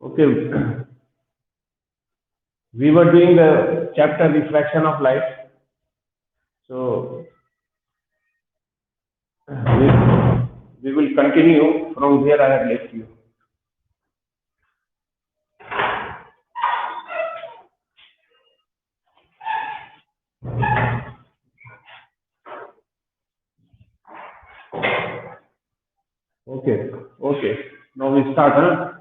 Okay, we were doing the chapter refraction of light. So we will continue from where I had left you. Okay, okay. Now we start. Huh?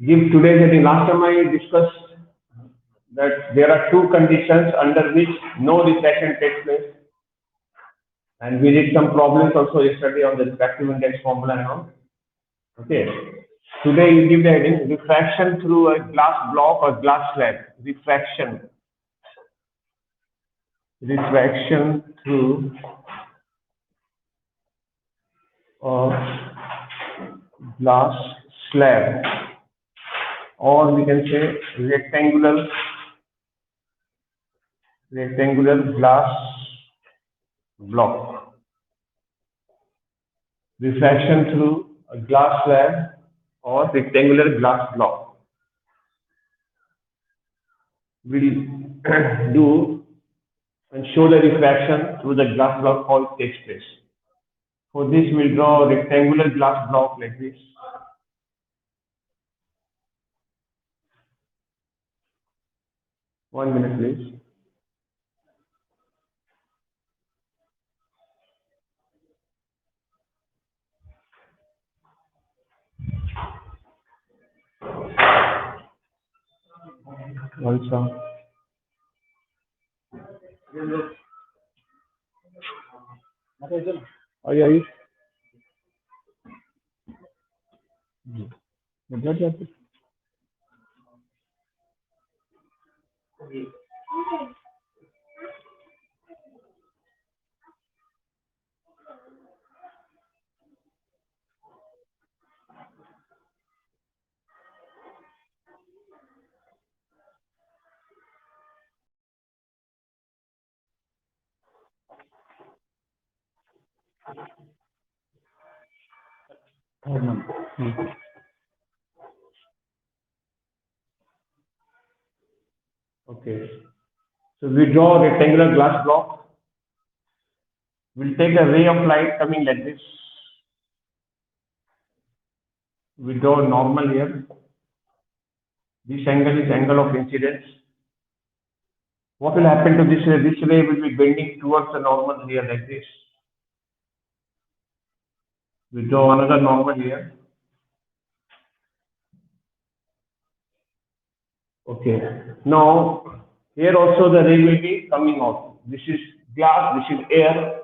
Give today's heading. Last time I discussed that there are two conditions under which no refraction takes place, and we did some problems also yesterday on the refractive index formula and all. Okay. Today you give the heading refraction through a glass block or glass slab. Refraction through a glass slab, or we can say rectangular glass block. Refraction through a glass slab or rectangular glass block. We'll do and show the refraction through the glass block how it takes place. For this, we'll draw a rectangular glass block like this. One minute, please. Also, are you? Okay. So we draw a rectangular glass block. We'll take a ray of light coming like this. We draw normal here. This angle is angle of incidence. What will happen to this ray? This ray will be bending towards the normal here like this. We draw another normal here. Okay. Now, here also the ray will be coming out. This is glass, this is air.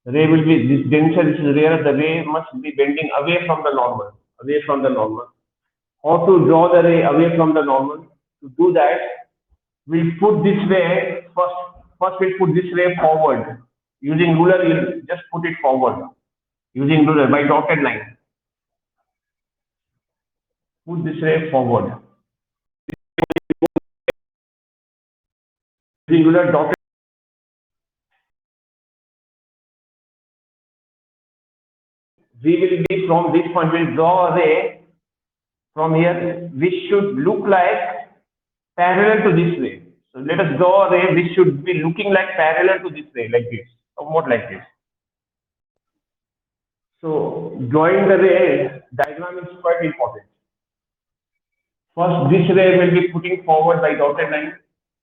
The ray will be this denser, this is rarer. The ray must be bending away from the normal. Away from the normal. How to draw the ray away from the normal? To do that, we'll put this ray first. First, we'll put this ray forward. Using ruler, you'll just put it forward. Using ruler by dotted line. Put this ray forward. Using ruler dotted. We will be from this point. We'll draw a ray from here, which should look like parallel to this ray. So let us draw a ray which should be looking like parallel to this ray, like this, somewhat like this. So drawing the ray diagram is quite important. First, this ray will be putting forward by dotted line,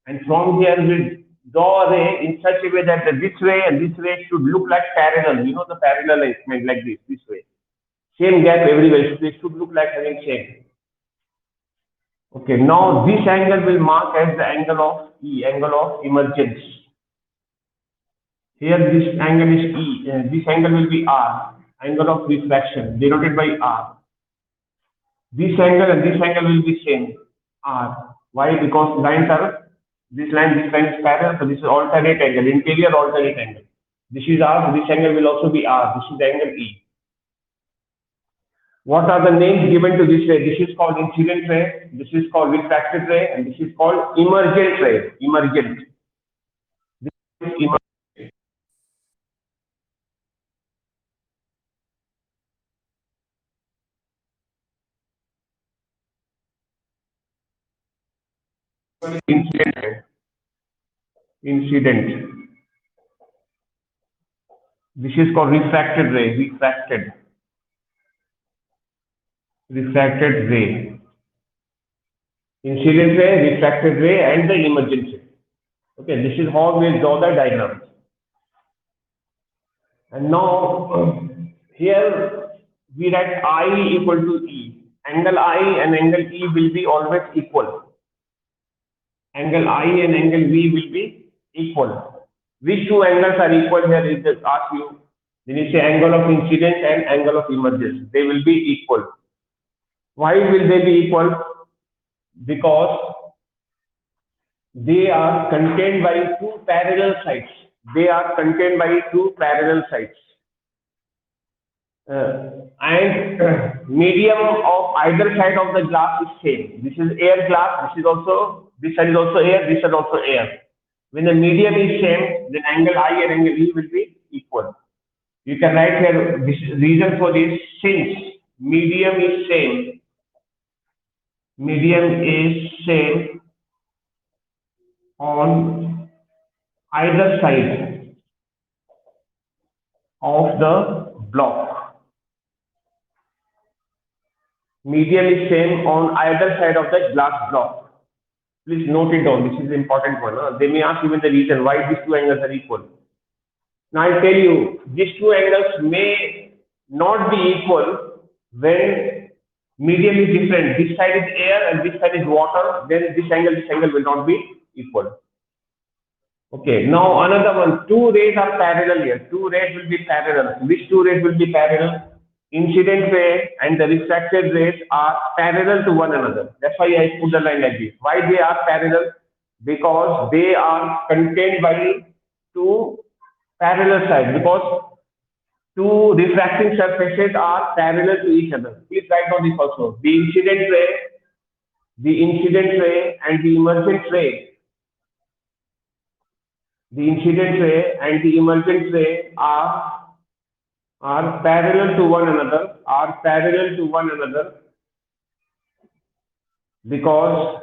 and from here we'll draw a ray in such a way that this ray and this ray should look like parallel. You know the parallel is made like this way. Same gap everywhere. So they should look like having same. Okay, now this angle will mark as the angle of E, angle of emergence. Here this angle is E, this angle will be R, angle of refraction, denoted by R. This angle and this angle will be same, R. Why? Because lines are, this line is parallel, so this is alternate angle, interior alternate angle. This is R, this angle will also be R, this is the angle E. What are the names given to this ray? This is called incident ray, this is called refracted ray, and this is called emergent ray. Emergent. This is emergent. incident है, incident. This is called refracted ray, refracted ray. Incident ray, refracted ray, and the emergent ray. Okay, this is how we draw the diagram. And now here we write I equal to E. Angle I and angle E will be always equal. Angle I and angle V will be equal. Which two angles are equal here? It just ask you. Then you say angle of incidence and angle of emergence. They will be equal. Why will they be equal? Because they are contained by two parallel sides. They are contained by two parallel sides. And medium of either side of the glass is same. This is air glass. This side is also air. This side also air. When the medium is same, then angle I and angle E will be equal. You can write here this reason for this, since medium is same on either side of the block. Medium is same on either side of the glass block. Please note it down. This is the important one. They may ask even the reason why these two angles are equal. Now I'll tell you, these two angles may not be equal when medium is different. This side is air and this side is water. Then this angle will not be equal. Okay, now another one. Two rays are parallel here. Two rays will be parallel. Which two rays will be parallel? Incident ray and the refracted rays are parallel to one another. That's why I put the line like this. Why they are parallel? Because they are contained by two parallel sides. Because two refracting surfaces are parallel to each other. Please write down this also. The incident ray and the emergent ray. The incident ray and the emergent ray are parallel to one another, because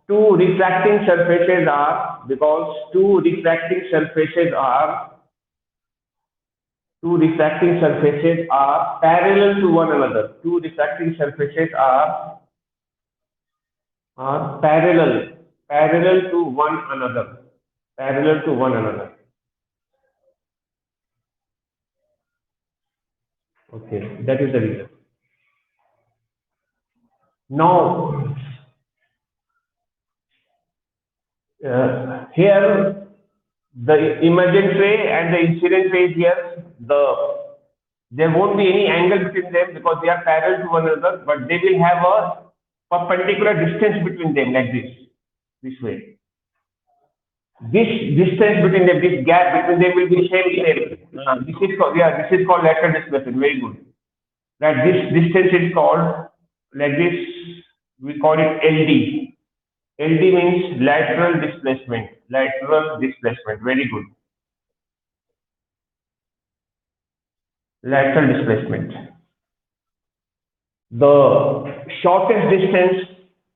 two refracting surfaces are parallel to one another. Two refracting surfaces are parallel to one another. Okay, that is the reason. Now, here the emergent ray and the incident ray here, there won't be any angle between them because they are parallel to one another, but they will have a perpendicular distance between them like this way. This distance between them, this gap between them will be same. This is called lateral displacement. Very good. That this distance is called like this. We call it LD. LD means lateral displacement. Very good. Lateral displacement. The shortest distance,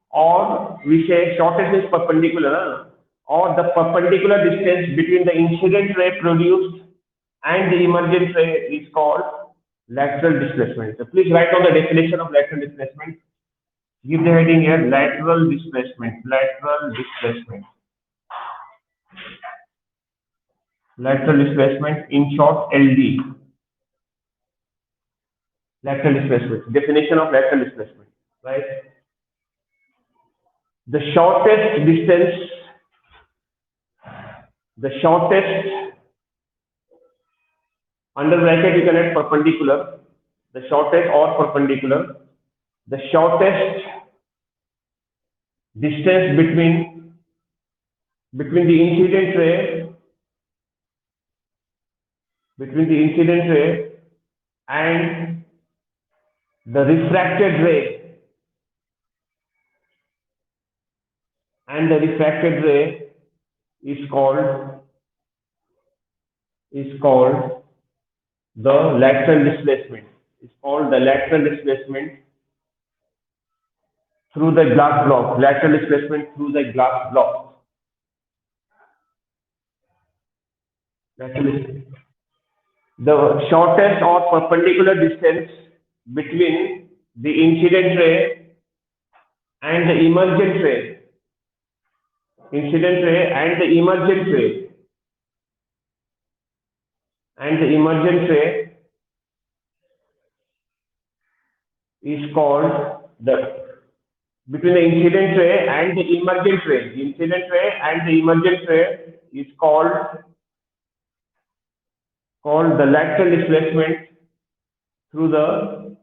or we say shortest is perpendicular, or the perpendicular distance between the incident ray produced and the emergent ray is called lateral displacement. So please write down the definition of lateral displacement. Give the heading here, lateral displacement. Lateral displacement, in short, LD. Lateral displacement. Definition of lateral displacement, right? The shortest distance, under bracket you can add perpendicular, the shortest distance between the incident ray and the refracted ray is called the lateral displacement. It's called the lateral displacement through the glass block. Lateral displacement through the glass block. Lateral displacement. The shortest or perpendicular distance between the incident ray and the emergent ray. Incident ray and the emergent ray. And the emergent ray is called the between the incident ray and the emergent ray. The incident ray and the emergent ray is called the lateral displacement through the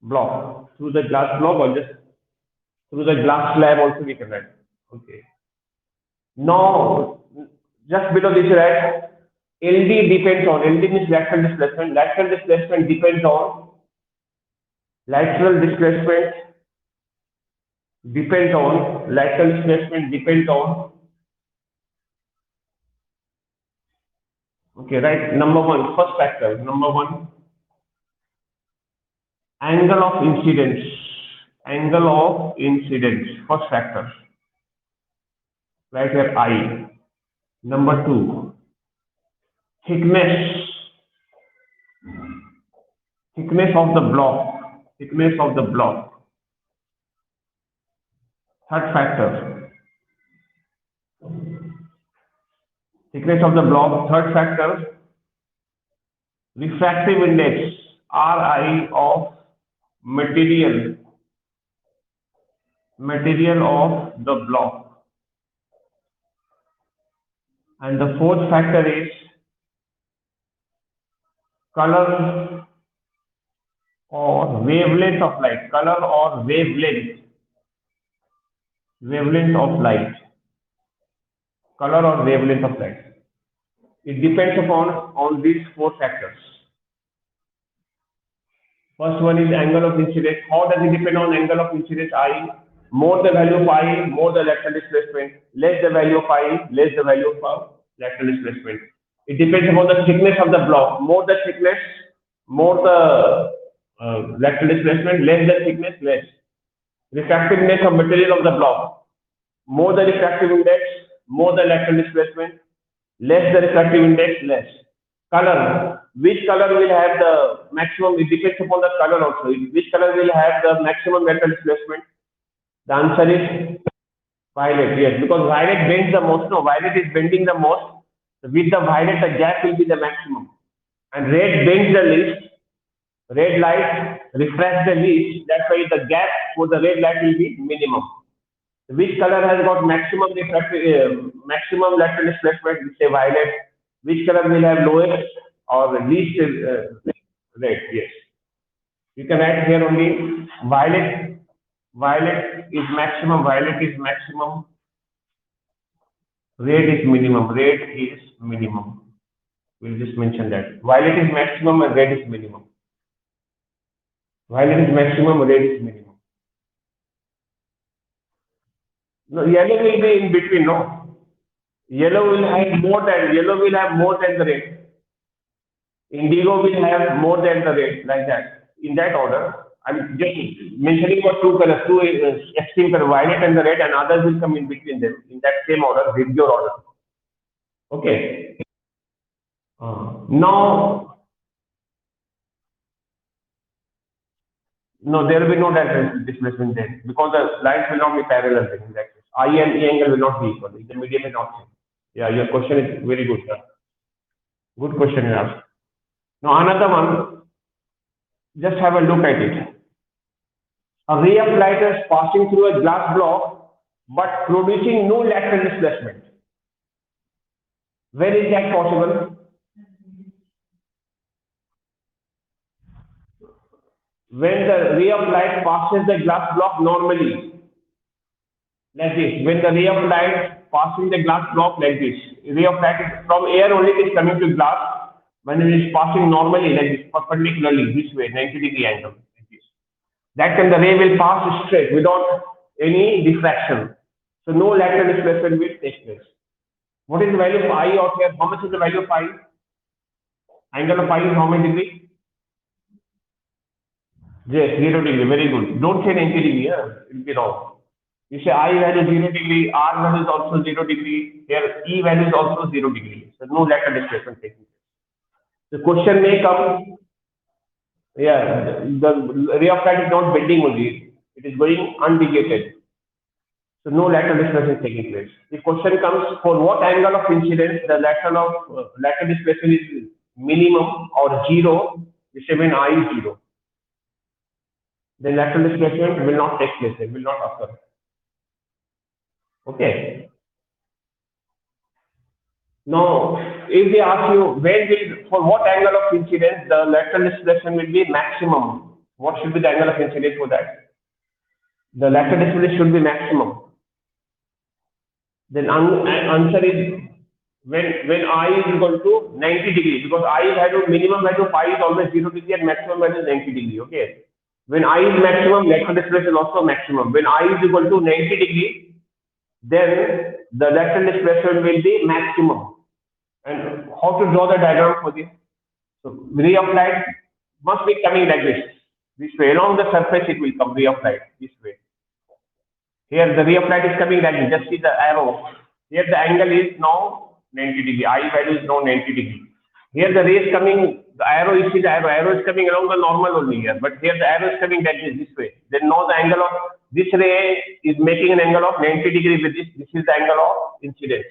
block, through the glass block, or just through the glass slab also we can write. Okay. Now, just below this, right? LD depends on, LD means lateral displacement. Lateral displacement depends on, lateral displacement depends on, lateral displacement depends on, okay, right? Number one, first factor, number one, angle of incidence. Angle of incidence, first factor. Right here, I. Number two, thickness of the block. Thickness of the block. Third factor. Thickness of the block. Third factor, refractive index, Ri of material of the block. And the fourth factor is color or wavelength of light. Color or wavelength of light. Color or wavelength of light. It depends on these four factors. First one is angle of incidence. How does it depend on angle of incidence? I. More the value of I, more the lateral displacement. Less the value of I, less the value of lateral displacement. It depends upon the thickness of the block. More the thickness, more the lateral displacement. Less the thickness, less. Refractiveness of material of the block. More the refractive index, more the lateral displacement. Less the refractive index, less. Color. Which color will have the maximum? It depends upon the color also. Which color will have the maximum lateral displacement? The answer is violet. Yes, because violet bends the most. No, violet is bending the most. With the violet, the gap will be the maximum. And red bends the least. Red light refracts the least. That's why the gap for the red light will be minimum. Which color has got maximum refractive, maximum lateral displacement? We say violet. Which color will have lowest or least red? Yes. You can write here only violet. Violet is maximum. Violet is maximum. Red is minimum. Red is minimum. We'll just mention that. Violet is maximum and red is minimum. Violet is maximum, red is minimum. No, yellow will be in between, no? Yellow will have more than the red. Indigo will have more than the red, like that. In that order. I'm just mentioning about two colors, two extreme colors, violet and the red, and others will come in between them in that same order, with your order. Okay. Now, no, there will be no lateral displacement there because the lines will not be parallel in that case. I and E angle will not be equal. The medium is not same. Yeah, your question is very good, sir. Good question you asked. Now another one, just have a look at it. A ray of light is passing through a glass block but producing no lateral displacement. Where is that possible? When the ray of light passes the glass block normally, like this. When the ray of light passing the glass block like this, ray of light is from air only, it is coming to glass. When it is passing normally like this, perpendicularly this way, 90-degree angle, like this. That time the ray will pass straight without any diffraction. So no lateral displacement will take place. What is the value of I out here? How much is the value of I? Angle of I is how many degree? Yes, 0 degree. Very good. Don't say 90 degree. Yeah? It will be wrong. You say I value 0 degree, R value is also 0 degree. Here E value is also 0 degree. So no lateral displacement taking place. The question may come. Yeah, the ray of light is not bending only. It is going undeviated. So no lateral displacement taking place. The question comes for what angle of incidence the lateral displacement is minimum or zero, which means I is zero. Then lateral displacement will not take place. It will not occur. Okay. Now, if they ask you for what angle of incidence the lateral displacement will be maximum, what should be the angle of incidence for that? The lateral displacement should be maximum. Then answer is when I is equal to 90 degrees, because I value minimum value of I is always 0 degree and maximum value is 90 degree. Okay. When I is maximum, lateral displacement is also maximum. When I is equal to 90 degree, then the lateral displacement will be maximum. And how to draw the diagram for this? So ray of light must be coming like this way. Along the surface it will come ray of light this way. Here the ray of light is coming like this. Just see the arrow. Here the angle is now 90 degree. I value is now 90 degree. Here the ray is coming. The arrow, you see the arrow is coming along the normal only here. But here the arrow is coming like this way. Then now the angle of this ray is making an angle of 90 degree with this. This is the angle of incidence.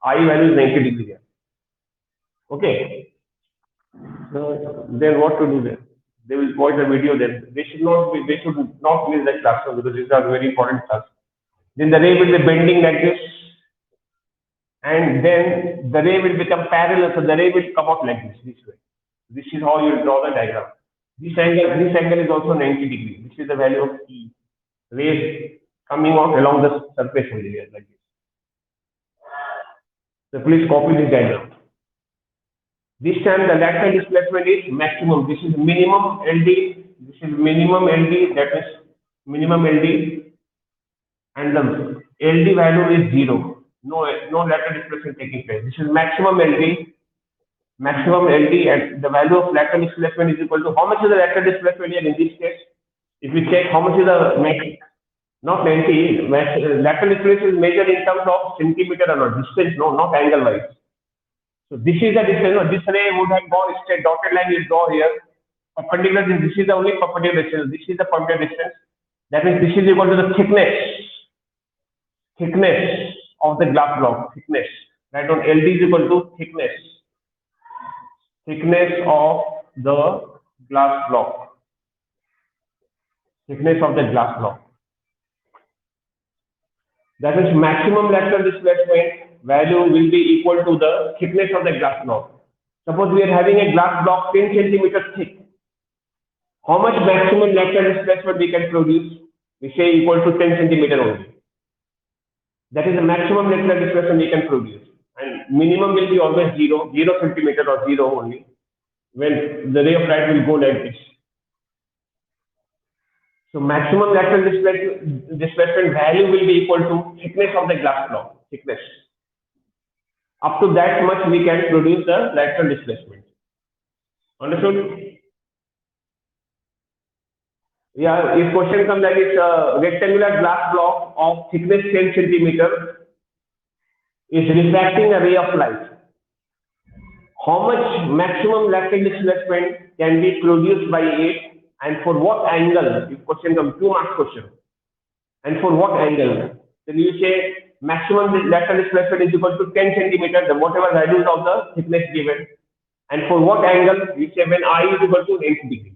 I value is 90 degree here. Okay. So then what to do then? They will watch the video then. They should not miss the class because these are very important class. Then the ray will be bending like this. And then the ray will become parallel. So the ray will come out like this way. This is how you draw the diagram. This angle is also 90 degree. This is the value of E. Rays coming out along the surface only here like this. So please copy this diagram. This time the lateral displacement is maximum. This is minimum LD. This is minimum LD. That is minimum LD. And the LD value is 0. No lateral displacement taking place. This is maximum LD. Maximum LD and the value of lateral displacement is equal to how much is the lateral displacement here in this case? If we check how much is the not 90, lateral displacement is measured in terms of centimeter or not distance, no, not angle wise. So this is the distance. This ray would have gone straight, dotted line will draw here. Perpendicular, this is the only perpendicular distance. This is the perpendicular distance. That means this is equal to the thickness of the glass block. Thickness. Right on LD is equal to thickness of the glass block. Thickness of the glass block. That is maximum lateral displacement value will be equal to the thickness of the glass block. Suppose we are having a glass block 10 centimeters thick. How much maximum lateral displacement we can produce? We say equal to 10 centimeter only. That is the maximum lateral displacement we can produce. And minimum will be always 0 centimeter or 0 only. When the ray of light will go like this. So maximum lateral displacement value will be equal to thickness of the glass block. Thickness. Up to that much we can produce the lateral displacement. Understood? Yeah, if question comes like it's a rectangular glass block of thickness 10 centimeter is refracting a ray of light. How much maximum lateral displacement can be produced by it and for what angle? If question comes, 2 mark question. And for what angle? Then you say maximum lateral displacement is equal to 10 centimeter, the whatever values of the thickness given. And for what angle? You say when I is equal to 80 degree.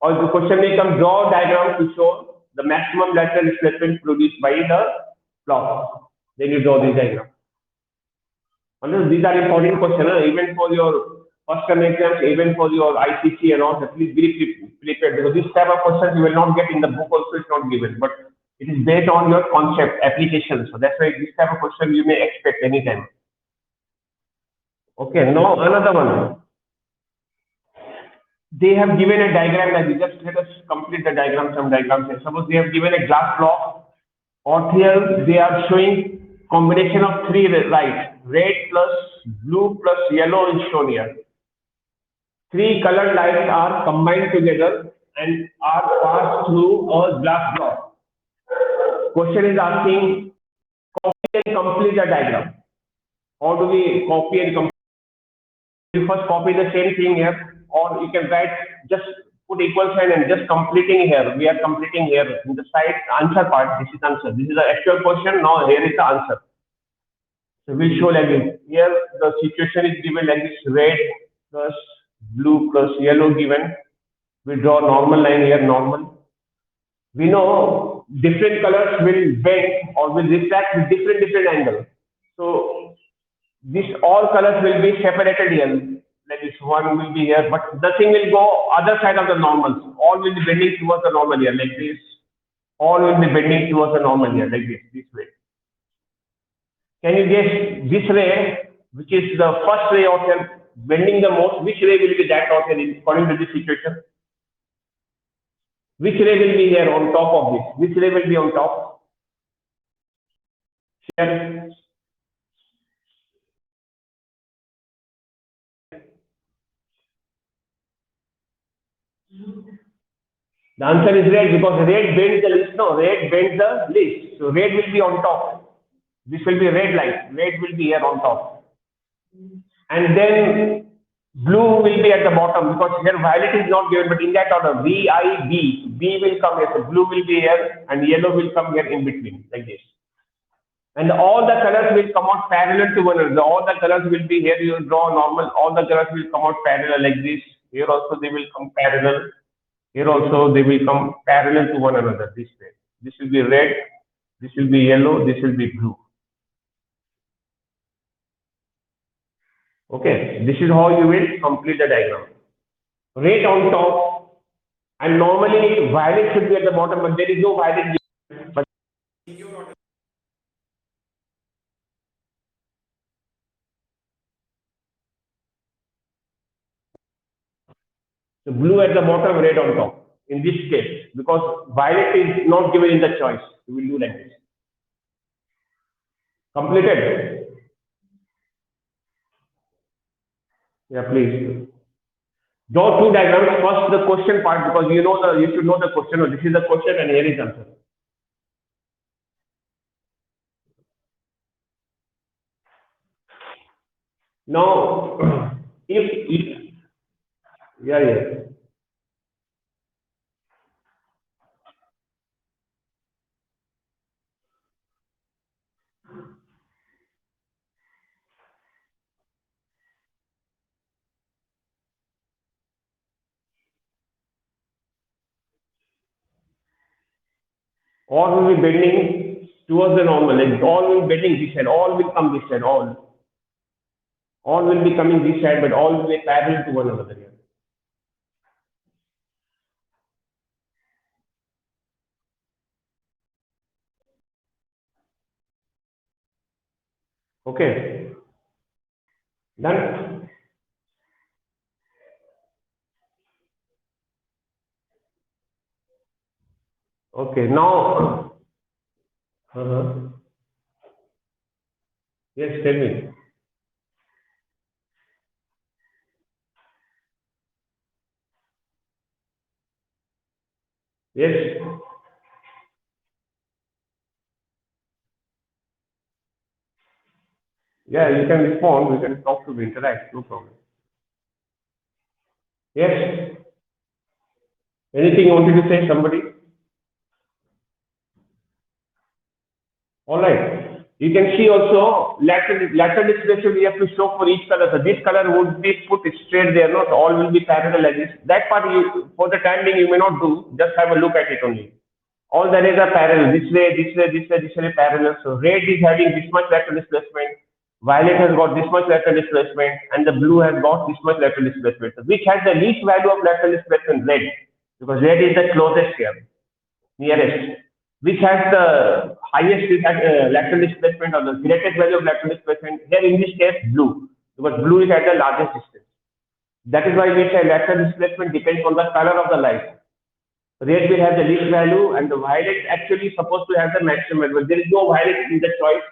Or the question may come, draw a diagram to show the maximum lateral displacement produced by the block. Then you draw this diagram. These are important questions, even for your first term exams, even for your ICC and all that. Please be prepared because this type of questions you will not get in the book also, it's not given, but it is based on your concept application. So that's why this type of question you may expect anytime. Okay, now another one. They have given a diagram like this. Just let us complete the diagram, some diagrams here. Suppose they have given a glass block, or here they are showing combination of 3 lights, red plus blue plus yellow is shown here. three colored lights are combined together and are passed through a glass block. Question is asking, copy and complete the diagram. How do we copy and complete? You first copy the same thing here, or you can write, just put equal sign and just completing here. We are completing here in the side answer part. This is answer. This is the actual question. Now here is the answer. So we'll show like this. Here the situation is given like this: red plus blue plus yellow given. We draw normal line here, normal. We know different colors will bend or will refract with different angles. So this all colors will be separated here. Like this one will be here, but nothing will go other side of the normals. All will be bending towards the normal here, like this. All will be bending towards the normal here, like this way. Can you guess this ray, which is the first ray of here, bending the most, which ray will be that of here according to this situation? Which ray will be here on top of this? Which ray will be on top? Share. The answer is red because red bends the least. No, red bends the least. So red will be on top. This will be red line. Red will be here on top. And then blue will be at the bottom because here violet is not given, but in that order, V, I, B. B will come here. So blue will be here and yellow will come here in between, like this. And all the colors will come out parallel to one another. All the colors will be here. You draw normal. All the colors will come out parallel like this. Here also they will come parallel. Here also they will come parallel to one another this way. This will be red, this will be yellow, this will be blue. Okay, this is how you will complete the diagram. Red on top, and normally violet should be at the bottom, but there is no violet. But the blue at the bottom, red on top. In this case, because violet is not given in the choice, we will do like this. Completed? Yeah, please. Draw two diagrams. First, the question part, because you should know the question. This is the question, and here is answer. Now, if yeah. All will be bending towards the normal, like all will be bending this side, all will come this side, all will be coming this side, but all will be parallel to one another here. Okay, done. Okay, now, yes, tell me. Yes. Yeah, you can respond. We can talk to me, interact. No problem. Yes. Anything you wanted to say, somebody? All right. You can see also lateral displacement we have to show for each color. So this color would be put straight there, not all will be parallel like this. That part you, for the time being, you may not do. Just have a look at it only. All the rays are parallel. This way, this way parallel. So red is having this much lateral displacement. Violet has got this much lateral displacement, and the blue has got this much lateral displacement. So which has the least value of lateral displacement? Red, because red is the closest here, nearest. Which has the highest lateral displacement or the greatest value of lateral displacement? Here in this case, blue, because blue is at the largest distance. That is why we say lateral displacement depends on the color of the light. Red will have the least value, and the violet actually is supposed to have the maximum value. There is no violet in the choice.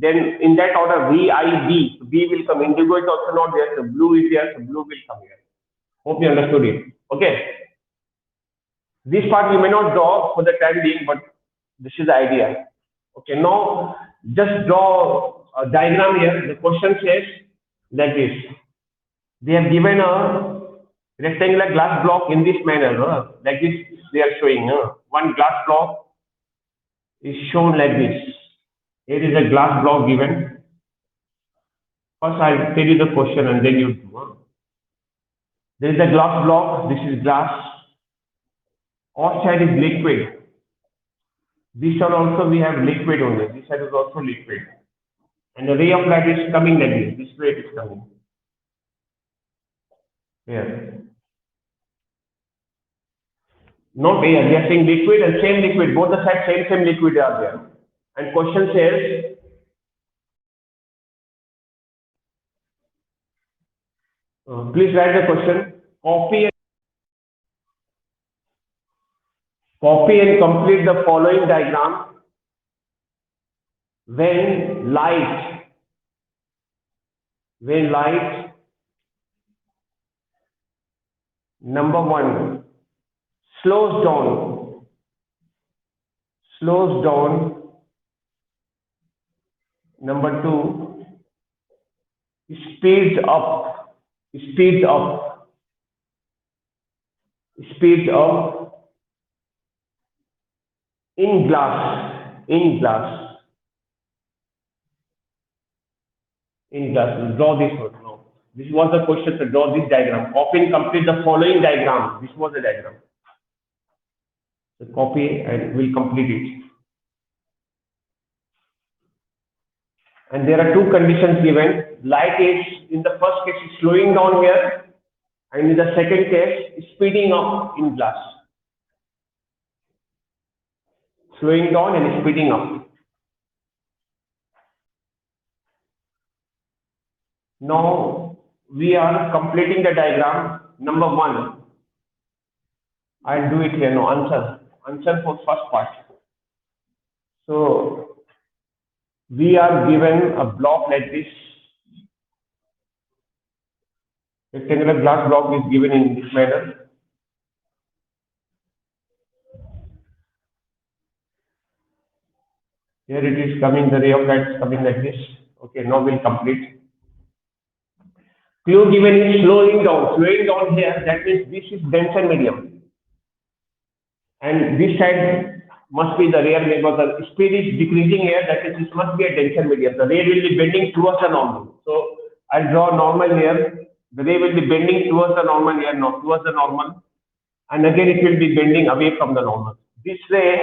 Then in that order, V, I, B. B will come. Indigo is also not there, so blue is there, so blue will come here. Hope you understood it. Okay. This part we may not draw for the time being, but this is the idea. Okay, now just draw a diagram here. The question says like this. They have given a rectangular glass block in this manner, like this they are showing. One glass block is shown like this. Here is a glass block given. First I'll tell you the question and then you do. There is a glass block, this is glass. Outside is liquid. This side also we have liquid only. This side is also liquid. And the ray of light is coming like this. This way it is coming. Here. Not air, they are saying liquid and same liquid. Both the sides same liquid are there. And question says, please write the question. Copy and complete the following diagram when light, number one, slows down, number two, speeds up in glass. Draw this one. No. This was the question to draw this diagram. Copy and complete the following diagram. This was the diagram. So copy and we'll complete it. And there are two conditions given. Light is, in the first case, is slowing down here, and in the second case, is speeding up in glass. Slowing down and speeding up. Now we are completing the diagram. Number one, I'll do it here. No, answer for first part. So we are given a block like this. Rectangular glass block is given in this manner. Here it is coming, the ray of light is coming like this. Okay, now we'll complete. Clue given is slowing down. Slowing down here, that means this is denser medium. And this side must be the rare medium. The speed is decreasing here, that means this must be a denser medium. The ray will be bending towards the normal. So I'll draw normal here. The ray will be bending towards the normal here, not towards the normal. And again it will be bending away from the normal. This ray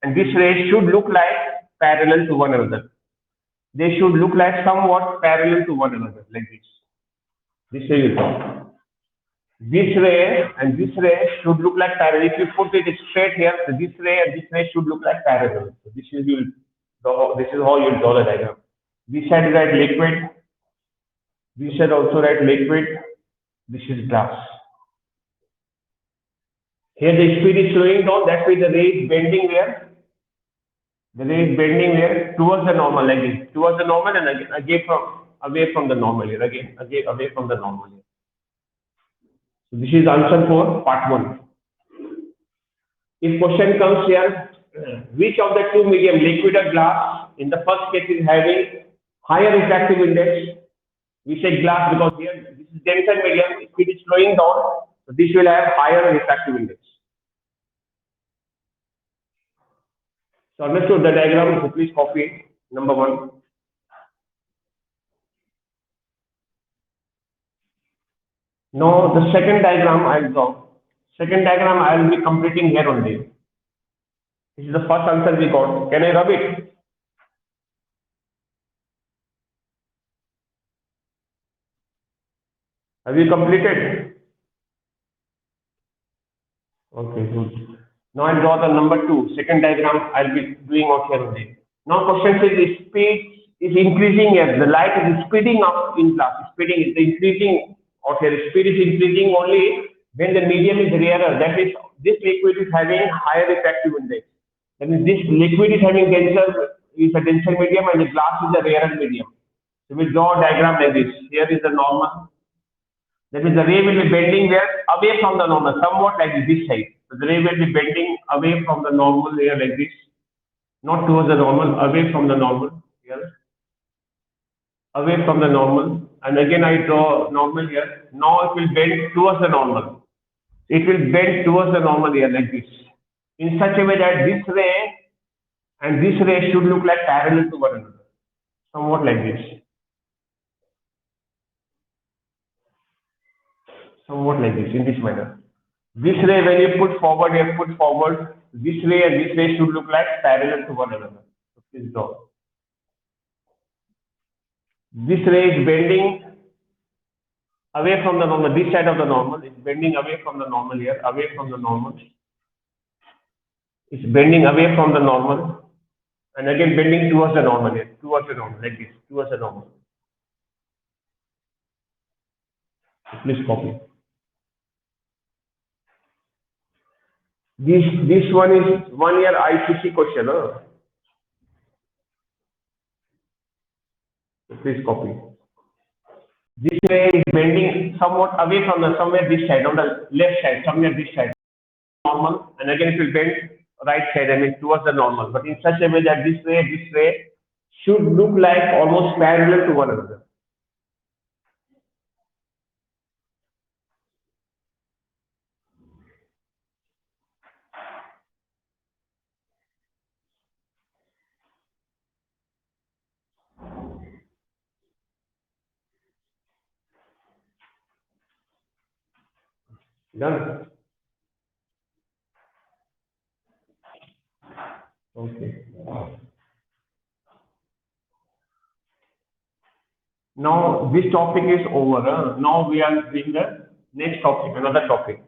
and this ray should look like parallel to one another. They should look like somewhat parallel to one another, like this. This way you draw. This ray and this ray should look like parallel. If you put it straight here, so this ray and this ray should look like parallel. So this is how you draw the diagram. This side is write liquid. This side also write liquid. This is glass. Here the speed is slowing down. That way the ray is bending where? The ray is bending where? Towards the normal, like this. Towards the normal and again away from the normal here. Again away from the normal here. So this is answer for part 1. If question comes here, which of the two medium, liquid or glass, in the first case is having higher refractive index? We say glass because here this is denser medium, speed is slowing down, so this will have higher refractive index. So understood the diagram, so please copy it. Number 1. Now the second diagram I will draw. Second diagram I will be completing here only. This is the first answer we got. Can I rub it? Have you completed? Okay, good. Now I'll draw the number 2. Second diagram I'll be doing out here only. Now question says the speed is increasing here. The light is speeding up in class. Speeding is increasing out here. Speed is increasing only when the medium is rarer. That is, this liquid is having higher refractive index. That means this liquid is having a denser medium and the glass is a rarer medium. So we draw a diagram like this. Here is the normal. That means the ray will be bending where away from the normal, somewhat like this side. So the ray will be bending away from the normal here like this, not towards the normal, away from the normal here, away from the normal. And again I draw normal here. Now it will bend towards the normal. It will bend towards the normal here like this, in such a way that this ray and this ray should look like parallel to one another, somewhat like this, somewhat like this, in this manner. This ray, when you put forward, this ray and this ray should look like parallel to one another. So please draw. This ray is bending away from the normal, this side of the normal, it's bending away from the normal here, away from the normal. It's bending away from the normal, and again bending towards the normal here, towards the normal, like this, towards the normal. So please copy. This one is 1 year ICC question. Huh? So please copy. This ray is bending somewhat away from the somewhere this side, on the left side, somewhere this side, normal, and again it will bend right side, I mean towards the normal, but in such a way that this ray should look like almost parallel to one another. Done? Okay. Now this topic is over. Huh? Now we are doing the next topic, another topic.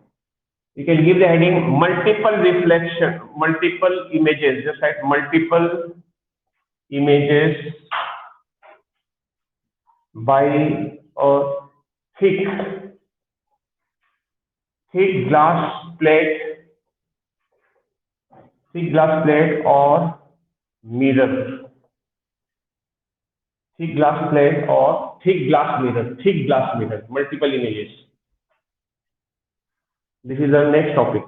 You can give the heading multiple reflection, multiple images, just like multiple images by a thick glass plate, or mirror. Thick glass plate or thick glass mirror, multiple images. This is the next topic.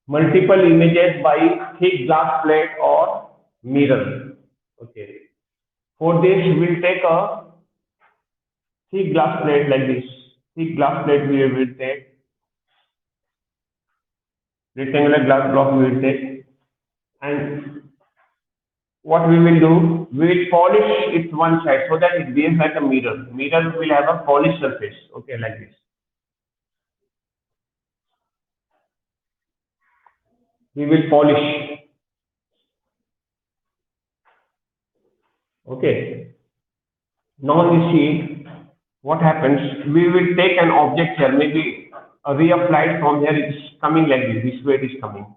Multiple images by thick glass plate or mirror. Okay. For this, we'll take a thick glass plate like this. Thick glass plate we will take. Rectangular glass block we will take. And what we will do, we will polish its one side so that it behaves like a mirror. Mirror will have a polished surface. Okay, like this. We will polish. Okay. Now you see what happens. We will take an object here, maybe a ray of light from here is coming like this way it is coming.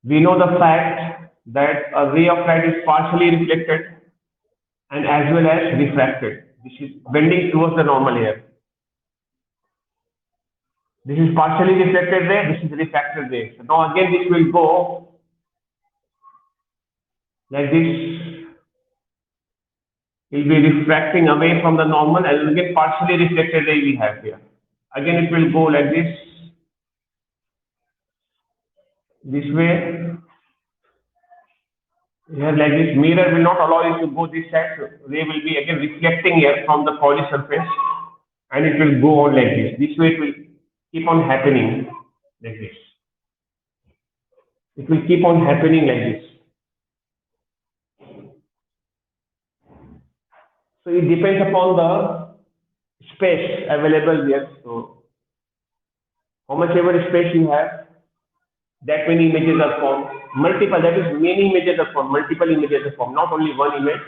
We know the fact that a ray of light is partially reflected and as well as refracted. This is bending towards the normal here. This is partially reflected ray, this is refracted ray. So now again this will go like this. It will be refracting away from the normal, and again partially reflected ray we have here. Again it will go like this way. Here like this. Mirror will not allow you to go this side, so ray will be again reflecting here from the polished surface, and it will go on like this. This way it will keep on happening like this. It will keep on happening like this. So it depends upon the space available here. So how much ever space you have, that many images are formed. Multiple, that is many images are formed, multiple images are formed, not only one image,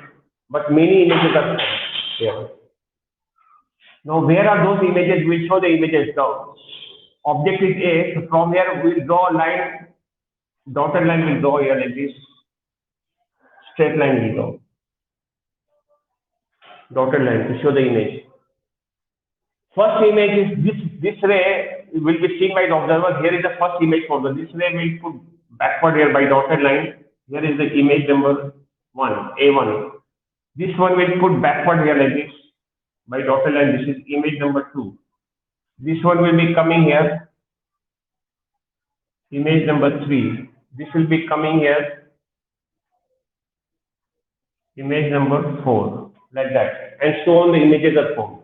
but many images are formed here. Now where are those images? We'll show the images now. Object is A, so from here we'll draw a line, dotted line will draw here like this, straight line will draw. Dotted line to show the image. First image is this ray will be seen by the observer. Here is the first image for the this ray will put backward here by dotted line. Here is the image number one, A1. This one will put backward here like this by dotted line. This is image number two. This one will be coming here, image number three. This will be coming here, image number four, like that, and so on. The images are formed.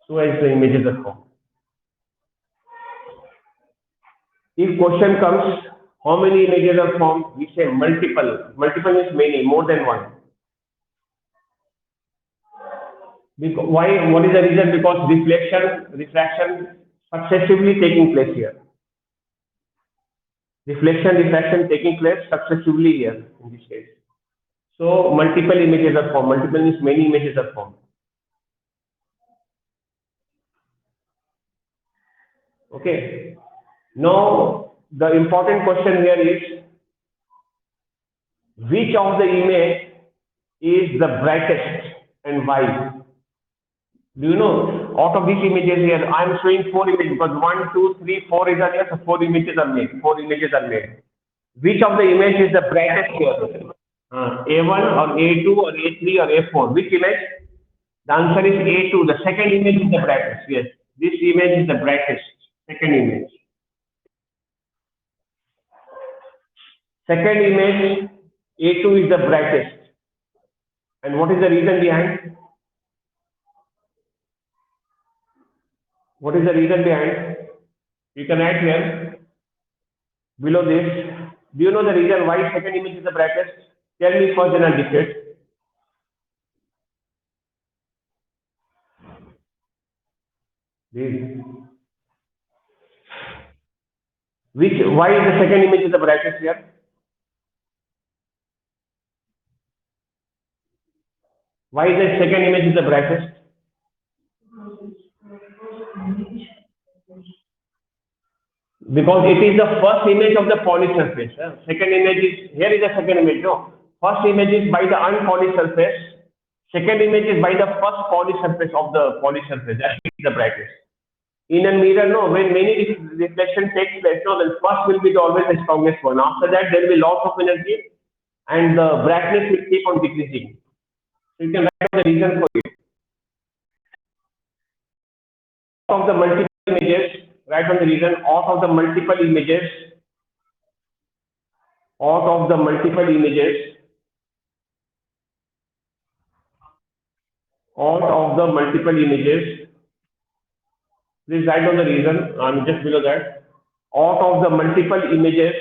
So as the images are formed. If question comes, how many images are formed? We say multiple. Multiple is many, more than one. Because, why? What is the reason? Because refraction successively taking place here. Reflection taking place successively here in this case. So multiple images are formed. Multiple means many images are formed. Okay. Now the important question here is which of the image is the brightest and why? Do you know? Out of these images here, I am showing four images because 1, 2, 3, 4 is there, so four images are made. Four images are made. Which of the image is the brightest here? A1 or A2 or A3 or A4? Which image? The answer is A2. The second image is the brightest. Yes, this image is the brightest. Second image. Second image, A2 is the brightest. And what is the reason behind? What is the reason behind? You can write here below this. Do you know the reason why second image is the brightest? Tell me first, then I'll dictate. Why is the second image is the brightest here? Why is the second image is the brightest? Because it is the first image of the polished surface. Second image is, here is the second image. No, first image is by the unpolished surface. Second image is by the first polished surface of the polished surface. That is the brightest. In a mirror, no, when many reflection takes place, no, the first will be always the strongest one. After that, there will be loss of energy and the brightness will keep on decreasing. So you can write the reason for it. Of the multiple images, write on the reason. Out of the multiple images, please write down the reason. Just below that. Out of the multiple images,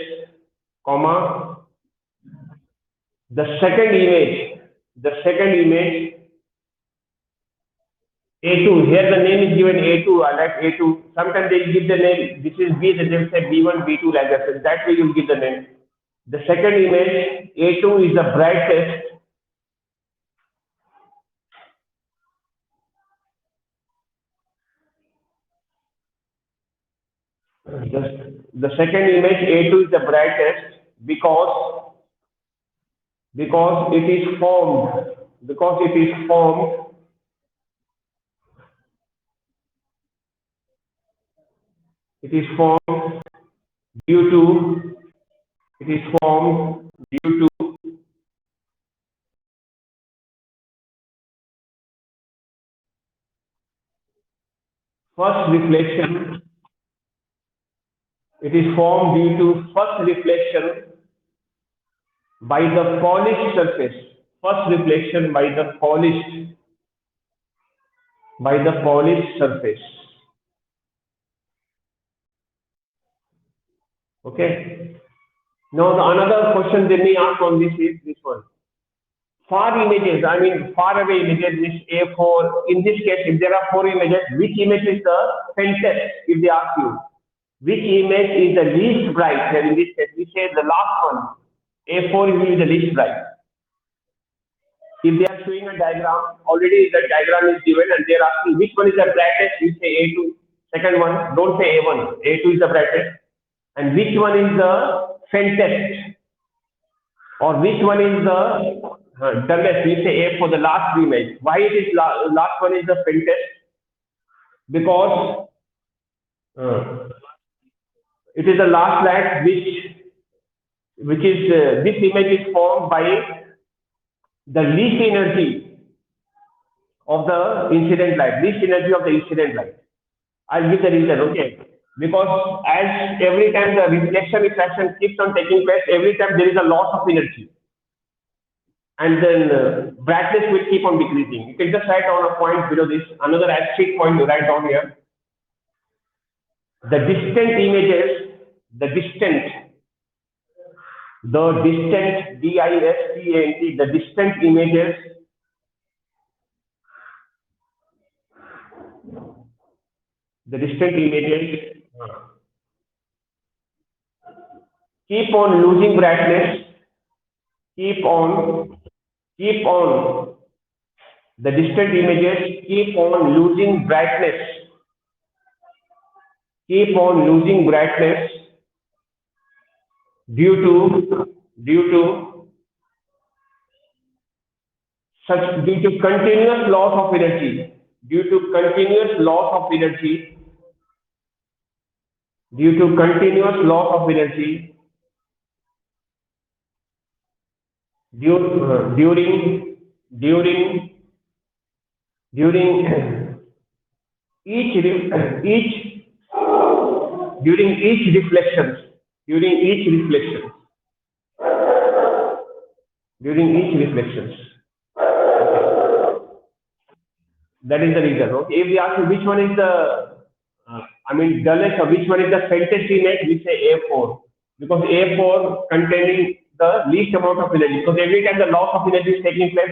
comma, the second image, A2. Here the name is given A2. I like A2. Sometimes they give the name. This is B. They will say B1, B2 like that. So that way you give the name. The second image A2 is the brightest. The second image A2 is the brightest because it is formed due to first reflection. It is formed due to first reflection by the polished surface. First reflection by the polished surface. Okay. Now the another question they may ask on this is this one. Far images, I mean far away images, this A4. In this case, if there are four images, which image is the faintest? If they ask you, which image is the least bright? Here in this case, we say the last one. A4 will be the least bright. If they are showing a diagram, already the diagram is given and they are asking which one is the brightest, we say A2. Second one, don't say A1. A2 is the brightest. And which one is the faintest? Or which one is the dullest? We say A for the last image. Why it is last one is the faintest? because uh, it is the last light which is this image is formed by the least energy of the incident light, least energy of the incident light. I'll give the reason, okay? Because as every time the reflection refraction keeps on taking place, every time there is a loss of energy, and then brightness will keep on decreasing. You can just write down a point below this, another asterisk point to write down here. The distant images, the distant, DISTANT, the distant images keep on losing brightness, keep on, the distant images keep on losing brightness, due to continuous loss of energy, due to continuous loss of energy, during during each each during each reflections, during each reflections, during each reflections. That is the reason. Okay, if we ask you which one is the, dullest, or which one is the faintest image, we say A4, because A4 containing the least amount of energy. Because every time the loss of energy is taking place,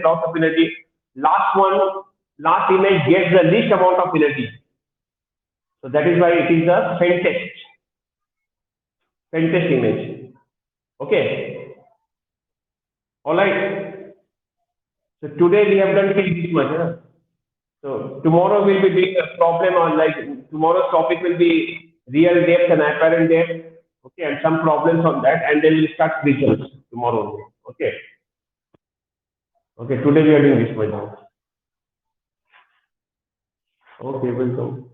last image gets the least amount of energy. So that is why it is the faintest image. Okay. All right. So today we have done this much. Huh? So tomorrow we'll be doing a problem on, like, tomorrow's topic will be real depth and apparent depth. Okay, and some problems on that, and then we'll start results tomorrow. Okay. Okay, today we are doing this much. Okay, welcome.